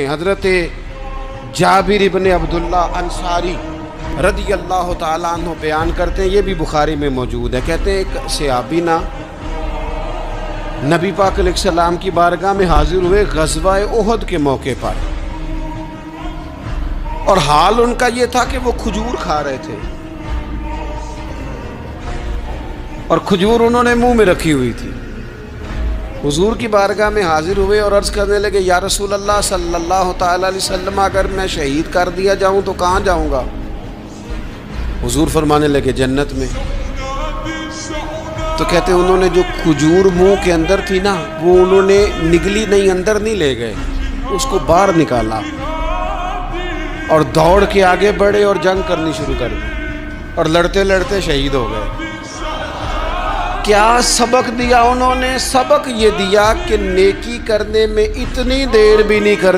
हज़रत जाबिर इब्न अब्दुल्ला अंसारी रदी अल्लाह ताला अन्हु बयान करते हैं, ये भी बुखारी में मौजूद है। कहते हैं एक सहाबी ना नबी पाक अलैहिस्सलाम की बारगाह में हाजिर हुए ग़ज़वा उहद के मौके पर, और हाल उनका ये था कि वो खजूर खा रहे थे और खजूर उन्होंने मुंह में रखी हुई थी। हुजूर की बारगाह में हाजिर हुए और अर्ज़ करने लगे, या रसूल अल्लाह सल्लल्लाहु तआला अलैहि वसल्लम, अगर मैं शहीद कर दिया जाऊं तो कहाँ जाऊंगा? हुजूर फरमाने लगे, जन्नत में। तो कहते उन्होंने जो खजूर मुंह के अंदर थी ना, वो उन्होंने निगली नहीं, अंदर नहीं ले गए, उसको बाहर निकाला और दौड़ के आगे बढ़े और जंग करनी शुरू कर दी और लड़ते लड़ते शहीद हो गए। क्या सबक दिया उन्होंने? सबक ये दिया कि नेकी करने में इतनी देर भी नहीं कर